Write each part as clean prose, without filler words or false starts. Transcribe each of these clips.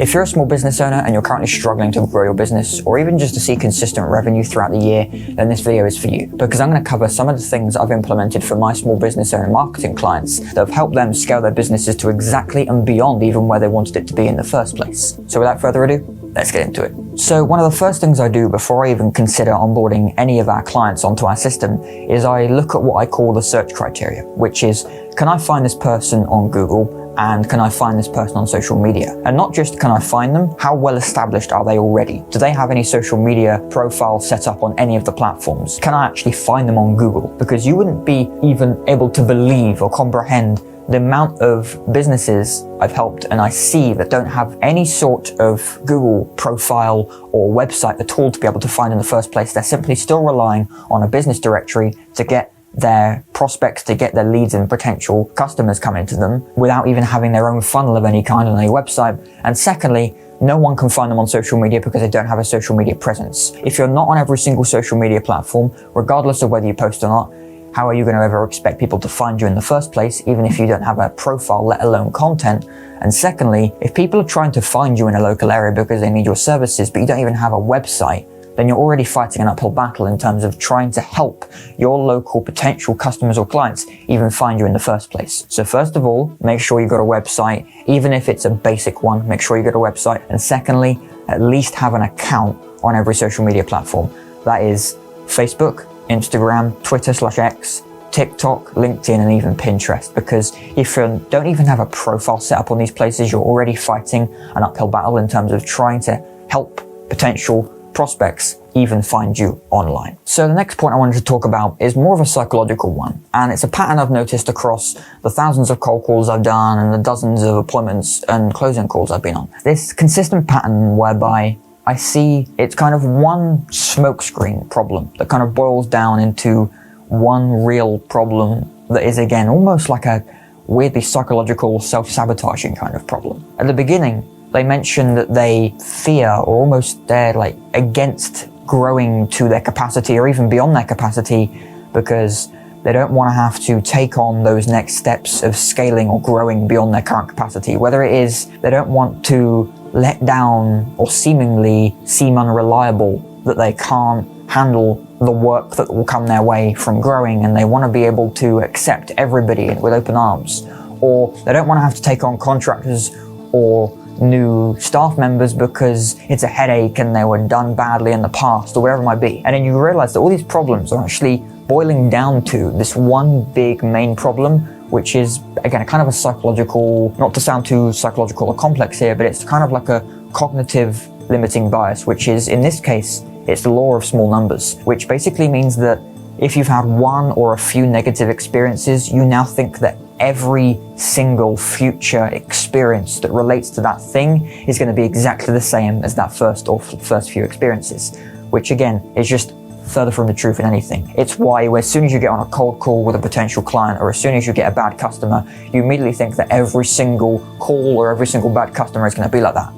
If you're a small business owner and you're currently struggling to grow your business or even just to see consistent revenue throughout the year, then this video is for you, because I'm going to cover some of the things I've implemented for my small business owner marketing clients that have helped them scale their businesses to exactly and beyond even where they wanted it to be in the first place. So without further ado, let's get into it. So one of the first things I do before I even consider onboarding any of our clients onto our system is I look at what I call the search criteria, which is, can I find this person on Google? And can I find this person on social media? And not just can I find them, how well established are they already? Do they have any social media profile set up on any of the platforms? Can I actually find them on Google? Because you wouldn't be even able to believe or comprehend the amount of businesses I've helped and I see that don't have any sort of Google profile or website at all to be able to find in the first place. They're simply still relying on a business directory to get their prospects, to get their leads and potential customers coming to them without even having their own funnel of any kind on a website. And secondly, no one can find them on social media because they don't have a social media presence. If you're not on every single social media platform, regardless of whether you post or not, how are you going to ever expect people to find you in the first place, even if you don't have a profile, let alone content? And secondly, if people are trying to find you in a local area because they need your services, but you don't even have a website, then you're already fighting an uphill battle in terms of trying to help your local potential customers or clients even find you in the first place. So first of all, make sure you've got a website. Even if it's a basic one, make sure you got a website. And secondly, at least have an account on every social media platform. That is Facebook, Instagram, Twitter/X, TikTok, LinkedIn, and even Pinterest. Because if you don't even have a profile set up on these places, you're already fighting an uphill battle in terms of trying to help potential prospects even find you online. So the next point I wanted to talk about is more of a psychological one, and it's a pattern I've noticed across the thousands of cold calls I've done and the dozens of appointments and closing calls I've been on. This consistent pattern whereby I see it's kind of one smokescreen problem that kind of boils down into one real problem that is, again, almost like a weirdly psychological self-sabotaging kind of problem. At the beginning, they mention that they fear or almost they're like against growing to their capacity or even beyond their capacity because they don't want to have to take on those next steps of scaling or growing beyond their current capacity. Whether it is they don't want to let down or seemingly seem unreliable, that they can't handle the work that will come their way from growing, and they want to be able to accept everybody with open arms, or they don't want to have to take on contractors or new staff members because it's a headache and they were done badly in the past or whatever it might be. And then you realize that all these problems are actually boiling down to this one big main problem, which is, again, a kind of a psychological, not to sound too psychological or complex here, but it's kind of like a cognitive limiting bias, which is, in this case, it's the law of small numbers, which basically means that if you've had one or a few negative experiences, you now think that every single future experience that relates to that thing is going to be exactly the same as that first few experiences, which again is just further from the truth in anything. It's why as soon as you get on a cold call with a potential client, or as soon as you get a bad customer, you immediately think that every single call or every single bad customer is going to be like that.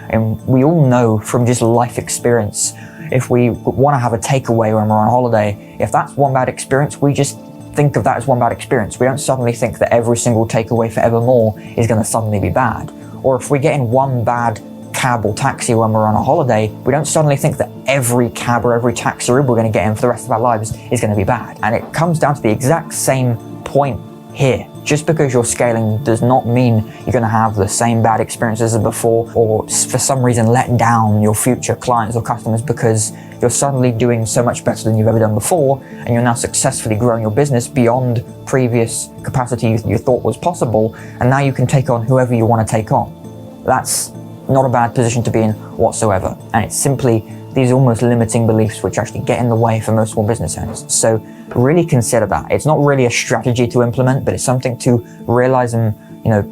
And we all know from just life experience, if we want to have a takeaway when we're on holiday, if that's one bad experience, we just think of that as one bad experience. We don't suddenly think that every single takeaway forevermore is going to suddenly be bad. Or if we get in one bad cab or taxi when we're on a holiday, we don't suddenly think that every cab or every taxi we're going to get in for the rest of our lives is going to be bad. And it comes down to the exact same point here. Just because you're scaling does not mean you're going to have the same bad experiences as before, or for some reason let down your future clients or customers because you're suddenly doing so much better than you've ever done before, and you're now successfully growing your business beyond previous capacity you thought was possible, and now you can take on whoever you want to take on. That's not a bad position to be in whatsoever, and it's simply these almost limiting beliefs which actually get in the way for most small business owners. So really consider that. It's not really a strategy to implement, but it's something to realize and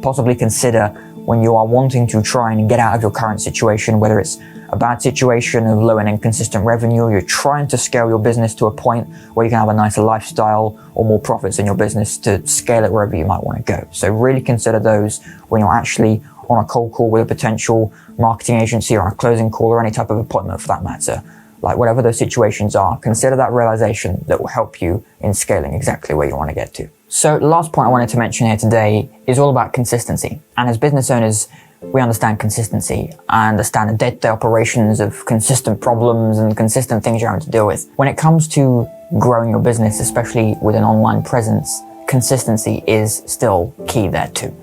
possibly consider when you are wanting to try and get out of your current situation, whether it's a bad situation of low and inconsistent revenue, or you're trying to scale your business to a point where you can have a nicer lifestyle or more profits in your business to scale it wherever you might want to go. So really consider those when you're actually on a cold call with a potential marketing agency or on a closing call or any type of appointment for that matter. Like whatever those situations are, consider that realization that will help you in scaling exactly where you want to get to. So the last point I wanted to mention here today is all about consistency. And as business owners, we understand consistency. I understand the day-to-day operations of consistent problems and consistent things you're having to deal with. When it comes to growing your business, especially with an online presence, consistency is still key there too.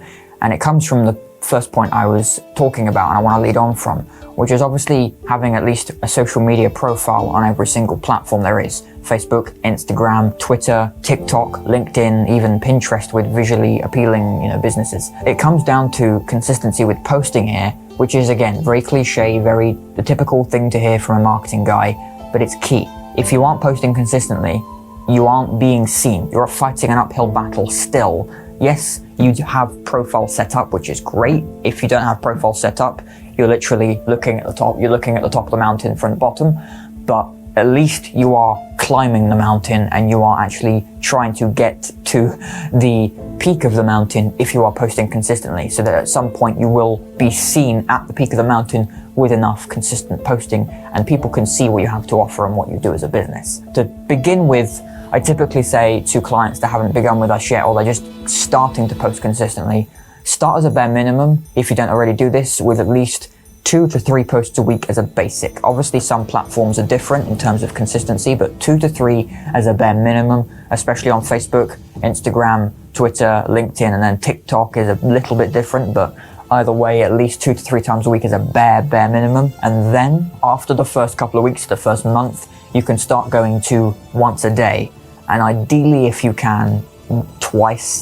And it comes from the first point I was talking about and I want to lead on from, which is obviously having at least a social media profile on every single platform there is. Facebook, Instagram, Twitter, TikTok, LinkedIn, even Pinterest with visually appealing, businesses. It comes down to consistency with posting here, which is again, very cliche, very the typical thing to hear from a marketing guy, but it's key. If you aren't posting consistently, you aren't being seen. You're fighting an uphill battle still. Yes, you have profile set up, which is great. If you don't have profile set up, you're literally looking at the top. You're looking at the top of the mountain from the bottom, but at least you are climbing the mountain and you are actually trying to get to the peak of the mountain if you are posting consistently, so that at some point you will be seen at the peak of the mountain with enough consistent posting and people can see what you have to offer and what you do as a business. To begin with, I typically say to clients that haven't begun with us yet or they're just starting to post consistently, start as a bare minimum, if you don't already do this, with at least 2 to 3 posts a week as a basic. Obviously some platforms are different in terms of consistency, but 2 to 3 as a bare minimum, especially on Facebook, Instagram, Twitter, LinkedIn, and then TikTok is a little bit different, but either way, at least 2 to 3 times a week is a bare minimum. And then after the first couple of weeks, the first month, you can start going to once a day. And ideally, if you can, 2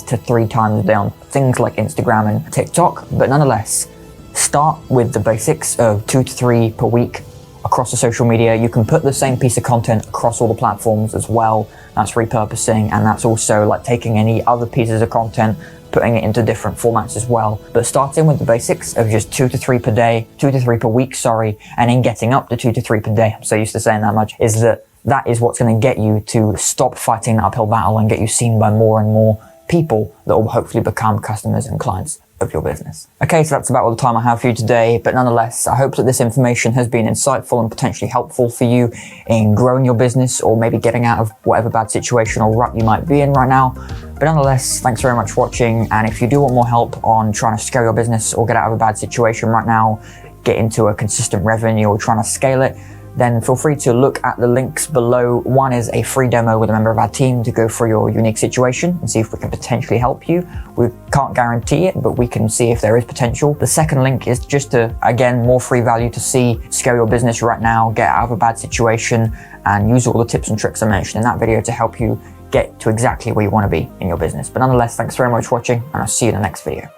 to 3 times a day on things like Instagram and TikTok. But nonetheless, start with the basics of 2 to 3 per week across the social media. You can put the same piece of content across all the platforms as well. That's repurposing, and that's also like taking any other pieces of content, putting it into different formats as well. But starting with the basics of just 2 to 3 per day, 2 to 3 per week, and then getting up to 2 to 3 per day, I'm so used to saying that much, is that is what's going to get you to stop fighting the uphill battle and get you seen by more and more people that will hopefully become customers and clients of your business. Okay, so that's about all the time I have for you today, but nonetheless, I hope that this information has been insightful and potentially helpful for you in growing your business or maybe getting out of whatever bad situation or rut you might be in right now. But nonetheless, thanks very much for watching, and if you do want more help on trying to scale your business or get out of a bad situation right now, get into a consistent revenue or trying to scale it, then feel free to look at the links below. One is a free demo with a member of our team to go through your unique situation and see if we can potentially help you. We can't guarantee it, but we can see if there is potential. The second link is just to, again, more free value to see, scale your business right now, get out of a bad situation, and use all the tips and tricks I mentioned in that video to help you get to exactly where you want to be in your business. But nonetheless, thanks very much for watching, and I'll see you in the next video.